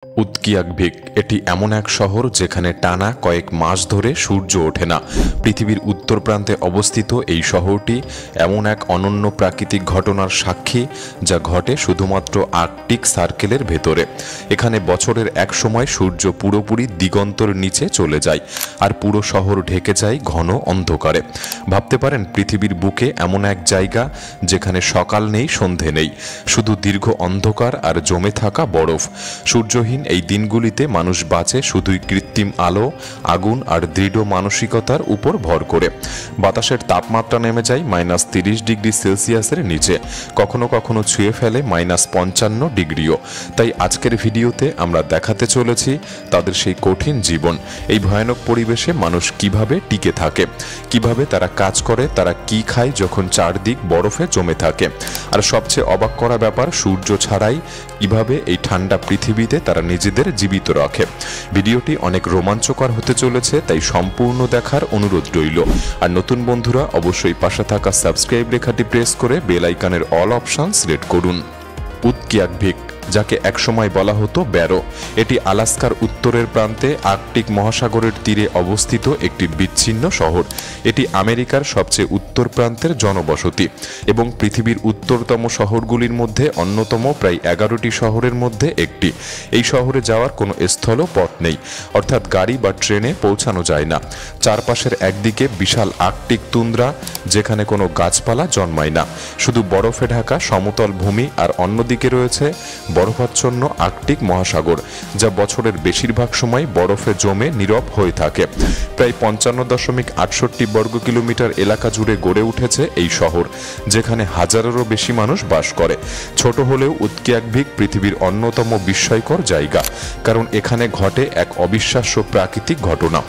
উৎকিয়াকভিক এটি এমন এক শহর যেখানে টানা কয়েক মাস ধরে সূর্য ওঠে না। পৃথিবীর উত্তর প্রান্তে অবস্থিত এই শহরটি এমন এক অনন্য প্রাকৃতিক ঘটনার সাক্ষী যা ঘটে শুধুমাত্র আর্কটিক সার্কেলের ভেতরে। এখানে বছরের এক সময় সূর্য পুরোপুরি দিগন্তর নিচে চলে যায় আর পুরো শহর ঢেকে যায় ঘন অন্ধকারে। ভাবতে পারেন পৃথিবীর বুকে এমন এক জায়গা যেখানে সকাল নেই, সন্ধে নেই, শুধু দীর্ঘ অন্ধকার আর জমে থাকা বরফ। সূর্যহীন এই দিনগুলিতে মানুষ বাঁচে শুধুই কৃত্রিম আলো, আগুন আর দৃঢ় মানসিকতার উপর ভর করে। বাতাসের তাপমাত্রা নেমে যায় -30 ডিগ্রি সেলসিয়াসের নিচে, কখনো কখনো ছুঁয়ে ফেলে -55 ডিগ্রিও। তাই আজকের ভিডিওতে আমরা দেখাতে চলেছি তাদের সেই কঠিন জীবন। এই ভয়ানক পরিবেশে মানুষ কিভাবে টিকে থাকে, কিভাবে তারা কাজ করে, তারা কি খায় যখন চারদিক বরফে জমে থাকে, আর সবচেয়ে অবাক করা ব্যাপার সূর্য ছাড়াই কিভাবে এই ঠান্ডা পৃথিবীতে তারা নিজেদের জীবিত রাখে। ভিডিওটি অনেক রোমাঞ্চকর হতে চলেছে, তাই সম্পূর্ণ দেখার অনুরোধ রইল। আর নতুন বন্ধুরা অবশ্যই পাশে থাকা সাবস্ক্রাইব লেখাটি প্রেস করে বেল আইকনের অল অপশন সিলেক্ট করুন। উৎকিয়াকভিক, যাকে একসময় বলা হতো ব্যারো, এটি আলাস্কার উত্তরের প্রান্তে আর্কটিক মহাসাগরের তীরে অবস্থিত একটি বিচ্ছিন্ন শহর। এটি আমেরিকার সবচেয়ে উত্তর প্রান্তের জনবসতি এবং পৃথিবীর উত্তরতম শহরগুলির মধ্যে অন্যতম। প্রায় 11টি শহরের মধ্যে একটি। এই শহরে যাওয়ার কোনো স্থল পথ নেই, অর্থাৎ গাড়ি বা ট্রেনে পৌঁছানো যায় না। চারপাশের একদিকে বিশাল আর্কটিক তুন্দ্রা, যেখানে কোনো গাছপালা জন্মায় না, শুধু বরফে ঢাকা সমতল ভূমি, আর অন্যদিকে রয়েছে বরফাচ্ছন্ন আর্কটিক মহাসাগর, যা বছরের বেশিরভাগ সময় বরফে জমে নীরব হয়ে থাকে। প্রায় 55.68 বর্গ কিলোমিটার এলাকা জুড়ে গড়ে উঠেছে এই শহর, যেখানে হাজারেরও বেশি মানুষ বাস করে। ছোট হলেও উৎকিয়াকভিক পৃথিবীর অন্যতম বিস্ময়কর জায়গা, কারণ এখানে ঘটে এক অবিশ্বাস্য প্রাকৃতিক ঘটনা।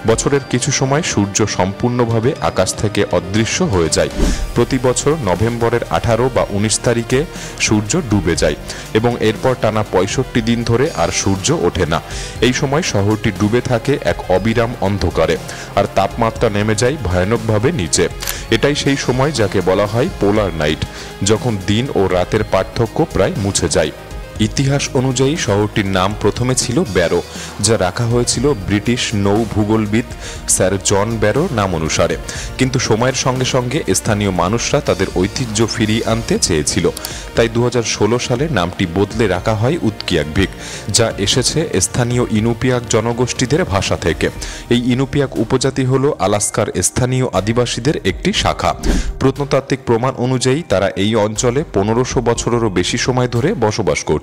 বছরের কিছু সময় সূর্য সম্পূর্ণভাবে আকাশ থেকে অদৃশ্য হয়ে যায়। প্রতি বছর নভেম্বরের 18 বা 19 তারিখে সূর্য ডুবে যায় এবং এরপর টানা 65 দিন ধরে আর সূর্য ওঠে না। এই সময় শহরটি ডুবে থাকে এক অবিরাম অন্ধকারে, আর তাপমাত্রা নেমে যায় ভয়ানকভাবে নিচে। এটাই সেই সময় যাকে বলা হয় পোলার নাইট, যখন দিন ও রাতের পার্থক্য প্রায় মুছে যায়। ইতিহাস অনুযায়ী শহরটির নাম প্রথমে ছিল ব্যারো, যা রাখা হয়েছিল ব্রিটিশ নৌ ভূগোলবিদ স্যার জন ব্যারো নাম অনুসারে। কিন্তু সময়ের সঙ্গে সঙ্গে স্থানীয় মানুষরা তাদের ঐতিহ্য ফিরিয়ে আনতে চেয়েছিল, তাই 2016 সালে নামটি বদলে রাখা হয় উৎকিয়াকভিক, যা এসেছে স্থানীয় ইনুপিয়াক জনগোষ্ঠীদের ভাষা থেকে। এই ইনুপিয়াক উপজাতি হল আলাস্কার স্থানীয় আদিবাসীদের একটি শাখা। প্রত্নতাত্ত্বিক প্রমাণ অনুযায়ী তারা এই অঞ্চলে 1500 বছরেরও বেশি সময় ধরে বসবাস করছে।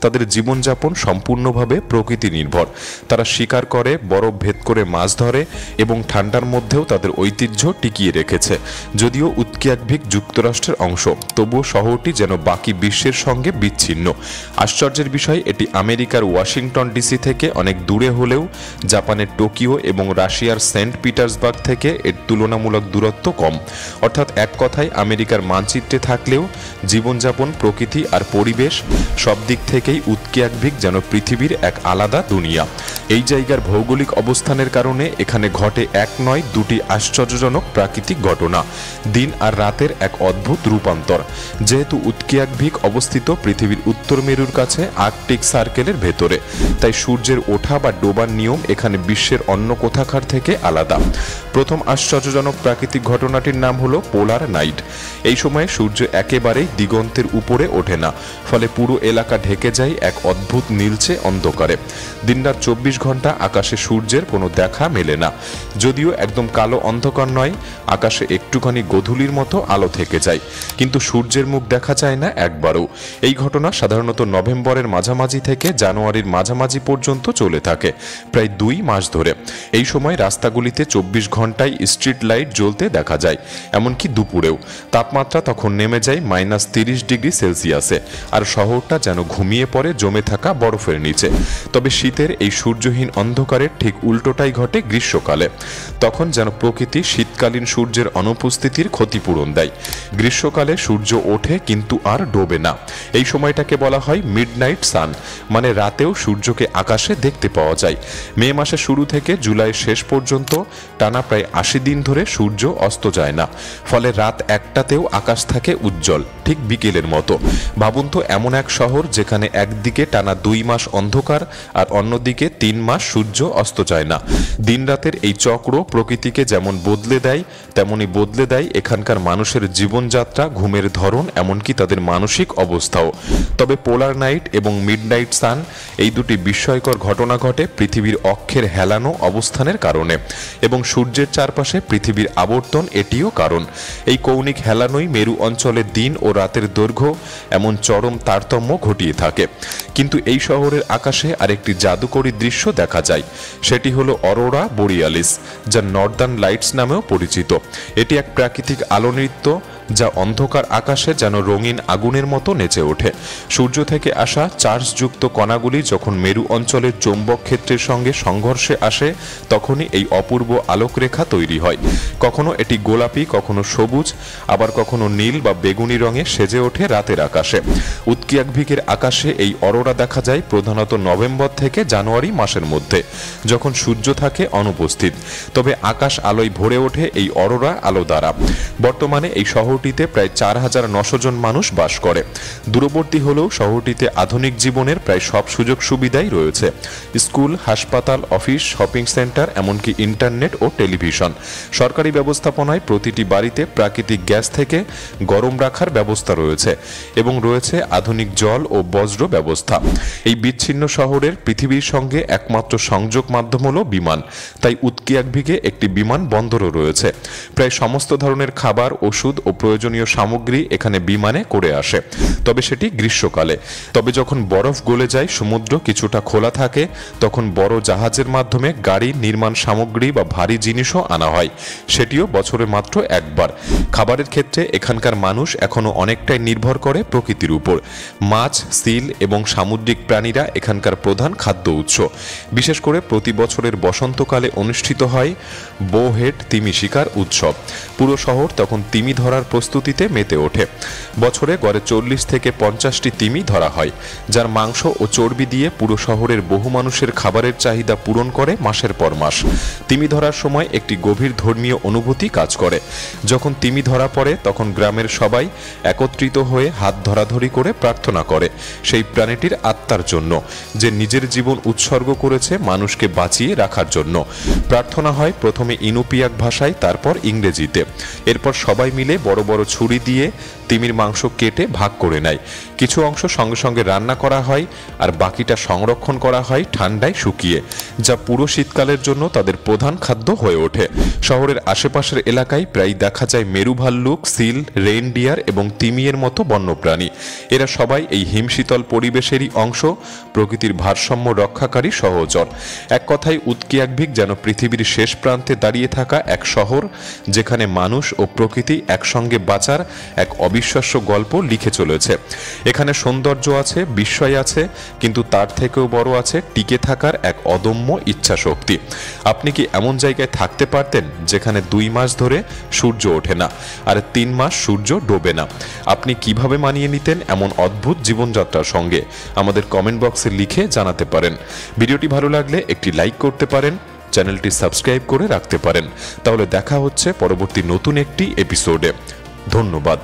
তাদের জীবনযাপন সম্পূর্ণভাবে প্রকৃতি নির্ভর। তারা শিকার করে, বরফ ভেদ করে মাছ ধরে এবং ঠান্ডার মধ্যেও তাদের ঐতিহ্য টিকিয়ে রেখেছে। যদিও উৎকিয়াকভিক যুক্তরাষ্ট্রের অংশ, তবুও শহরটি যেন বাকি বিশ্বের সঙ্গে বিচ্ছিন্ন। আশ্চর্যের বিষয়, এটি আমেরিকার ওয়াশিংটন ডিসি থেকে অনেক দূরে হলেও জাপানের টোকিও এবং রাশিয়ার সেন্ট পিটার্সবার্গ থেকে এর তুলনামূলক দূরত্ব কম। অর্থাৎ এক কথায় আমেরিকার মানচিত্রে থাকলেও জীবনযাপন, প্রকৃতি আর পরিবেশ সব দিক থেকেই উৎকিয়াকভিক যেন পৃথিবীর এক আলাদা দুনিয়া। এই জায়গার ভৌগোলিক অবস্থানের কারণে এখানে ঘটে এক নয় দুটি আশ্চর্যজনক প্রাকৃতিক ঘটনা, দিন আর রাতের এক অদ্ভুত রূপান্তর। যেহেতু উৎকিয়াকভিক অবস্থিত পৃথিবীর উত্তর মেরুর কাছে আর্কটিক সার্কেলের ভেতরে, তাই সূর্যের ওঠা বা ডোবার নিয়ম এখানে বিশ্বের অন্য কোথাকার থেকে আলাদা। প্রথম আশ্চর্যজনক প্রাকৃতিক ঘটনাটির নাম হলো পোলার নাইট। এই সময় সূর্য একেবারেই দিগন্তের উপরে ওঠে না, ফলে পুরো এলাকা ঢেকে যায় এক অদ্ভুত নীলচে অন্ধকারে। দিনরাত 24 ঘন্টা আকাশে সূর্যের কোনো দেখা মেলে না। যদিও একদম কালো অন্ধকার নয়, আকাশে একটুখানি গোধূলির মতো আলো থেকে যায়, কিন্তু সূর্যের মুখ দেখা যায় না একবারও। এই ঘটনা সাধারণত নভেম্বরের মাঝামাঝি থেকে জানুয়ারির মাঝামাঝি পর্যন্ত চলে থাকে, প্রায় 2 মাস ধরে। এই সময় রাস্তাগুলিতে 24 ঘন্টায় স্ট্রিট লাইট জ্বলতে দেখা যায়, এমনকি দুপুরেও। তাপমাত্রা তখন নেমে যায় -30 ডিগ্রি সেলসিয়াসে, আর শহরটা যেন ঘুমিয়ে পড়ে জমে থাকা বরফের নিচে। তবে শীতের এই সূর্যহীন অন্ধকারের ঠিক উল্টোটাই ঘটে গ্রীষ্মকালে। তখন যেন প্রকৃতি শীতকালীন সূর্যের অনুপস্থিতির ক্ষতিপূরণ দেয়। গ্রীষ্মকালে সূর্য ওঠে কিন্তু আর ডোবে না। এই সময়টাকে বলা হয় মিডনাইট সান, মানে রাতেও সূর্যকে আকাশে দেখতে পাওয়া যায়। মে মাসের শুরু থেকে জুলাইয়ের শেষ পর্যন্ত টানা প্রায় ৮০ দিন ধরে সূর্য অস্ত যায় না, ফলে রাত ১টাতেও আকাশ থাকে উজ্জ্বল, ঠিক বিকেলের মতো। ভাবুন তো, এমন এক শহর যেখানে একদিকে টানা ২ মাস অন্ধকার আর অন্যদিকে ৩ মাস সূর্য অস্ত যায় না। দিন রাতের এই চক্র প্রকৃতিকে যেমন বদলে দেয়, তেমনি বদলে দেয় এখানকার মানুষের জীবনযাত্রা, ঘুমের ধরন, এমনকি তাদের মানসিক অবস্থাও। তবে পোলার নাইট এবং মিডনাইট সান, এই দুটি বিস্ময়কর ঘটনা ঘটে পৃথিবীর অক্ষের হেলানো অবস্থানের কারণে, এবং সূর্যের চারপাশে পৃথিবীর আবর্তন এটিও কারণ। এই কৌণিক হেলানোই মেরু অঞ্চলে দিন ও রাতের দৈর্ঘ্য এমন চরম তারতম্য ঘটিয়ে থাকে। কিন্তু এই শহরের আকাশে আরেকটি জাদুকরী দৃশ্য দেখা যায়, সেটি হলো অরোরা বোরিয়ালিস, যা নর্দার্ন লাইটস নামেও পরিচিত। এটি এক প্রাকৃতিক আলো নৃত্য যা অন্ধকার আকাশে যেন রঙিন আগুনের মতো নেচে ওঠে। সূর্য থেকে আসা চার্জযুক্ত কণাগুলি যখন মেরু অঞ্চলের চৌম্বক ক্ষেত্রের সঙ্গে সংঘর্ষে আসে, তখনই এই অপূর্ব আলোকরেখা তৈরি হয়। কখনো এটি গোলাপি, কখনো সবুজ, আবার কখনো নীল বা বেগুনি রঙে সেজে ওঠে রাতের আকাশে। উৎকিয়াকভিকের আকাশে এই অরোরা দেখা যায় প্রধানত নভেম্বর থেকে জানুয়ারি মাসের মধ্যে, যখন সূর্য থাকে অনুপস্থিত। তবে আকাশ আলোয় ভরে ওঠে এই অরোরা আলো দ্বারা। বর্তমানে এই শহরটিতে প্রায় ৪,৯০০ জন মানুষ বাস করে। দূরবর্তী হলেও শহরটিতে আধুনিক জীবনের প্রায় সব সুযোগ সুবিধাই রয়েছে: স্কুল, হাসপাতাল, অফিস, শপিং সেন্টার, এমনকি ইন্টারনেট ও টেলিভিশন। সরকারি ব্যবস্থাপনায় প্রতিটি বাড়িতে প্রাকৃতিক গ্যাস থেকে গরম রাখার ব্যবস্থা রয়েছে, এবং রয়েছে আধুনিক জল ও বজ্র ব্যবস্থা। এই বিচ্ছিন্ন শহরের পৃথিবীর সঙ্গে একমাত্র সংযোগ মাধ্যম হল বিমান, তাই উৎকিয়াকভিকে একটি বিমান বন্দরও রয়েছে। প্রায় সমস্ত ধরনের খাবার, ওষুধ ও প্রয়োজনীয় সামগ্রী এখানে বিমানে করে আসে, তবে সেটি গ্রীষ্মকালে। তবে যখন বরফ গলে যায়, সমুদ্র কিছুটা খোলা থাকে, তখন বড় জাহাজের মাধ্যমে গাড়ি, নির্মাণ সামগ্রী বা ভারী জিনিসও আনা হয়, সেটিও বছরে মাত্র একবার। খাবারের ক্ষেত্রে এখানকার মানুষ এখনও অনেকটাই নির্ভর করে প্রকৃতির উপর। মাছ, সিল এবং সামুদ্রিক প্রাণীরা এখানকার প্রধান খাদ্য উৎস। বিশেষ করে প্রতি বছরের বসন্তকালে অনুষ্ঠিত হয় বোহেড তিমি শিকার উৎসব। পুরো শহর তখন তিমি ধরার প্রস্তুতিতে মেতে ওঠে। বছরে গড়ে ৪০ থেকে ৫০টি তিমি ধরা হয়, যার মাংস ও চর্বি দিয়ে পুরো শহরের বহু মানুষের খাবারের চাহিদা পূরণ করে মাসের পর মাস। তিমি ধরার সময় একটি গভীর ধর্মীয় অনুভূতি কাজ করে। যখন তিমি ধরা পড়ে, তখন গ্রামের সবাই একত্রিত হয়ে হাত ধরাধরি করে প্রার্থনা করে সেই প্রাণীটির আত্মার জন্য, যে নিজের জীবন উৎসর্গ করেছে মানুষকে বাঁচিয়ে রাখার জন্য। প্রার্থনা হয় প্রথমে ইনুপিয়াক ভাষায়, তারপর ইংরেজিতে। এরপর সবাই মিলে বড় বড় ছুরি দিয়ে তিমির মাংস কেটে ভাগ করে নেয়। কিছু অংশ সঙ্গে সঙ্গে রান্না করা হয়, আর বাকিটা সংরক্ষণ করা হয় ঠান্ডায় শুকিয়ে, যা পুরো শীতকালের জন্য তাদের প্রধান খাদ্য হয়ে ওঠে। শহরের আশেপাশের এলাকায় প্রায় দেখা যায় মেরু ভাল্লুক, সিল, রেইনডিয়ার এবং তিমিয়ের মতো বন্যপ্রাণী। এরা সবাই এই হিমশীতল পরিবেশেরই অংশ, প্রকৃতির ভারসাম্য রক্ষাকারী সহচর। এক কথায় উৎকিয়াকভিক যেন পৃথিবীর শেষ প্রান্তে দাঁড়িয়ে থাকা এক শহর, যেখানে মানুষ ও প্রকৃতি একসঙ্গে বাঁচার এক অবিশ্বাস্য গল্প লিখে চলেছে। এখানে সৌন্দর্য আছে, বিস্ময় আছে, কিন্তু তার থেকেও বড় আছে টিকে থাকার এক অদম্য ইচ্ছা শক্তি। আপনি কি এমন জায়গায় থাকতে পারতেন যেখানে ২ মাস ধরে সূর্য ওঠে না আর ৩ মাস সূর্য ডোবে না? আপনি কিভাবে মানিয়ে নিতেন এমন অদ্ভুত জীবনযাত্রার সঙ্গে? আমাদের কমেন্ট বক্সে লিখে জানাতে পারেন। ভিডিওটি ভালো লাগলে একটি লাইক করতে পারেন, চ্যানেলটি সাবস্ক্রাইব করে রাখতে পারেন। তাহলে দেখা হচ্ছে পরবর্তী নতুন একটি এপিসোডে। ধন্যবাদ।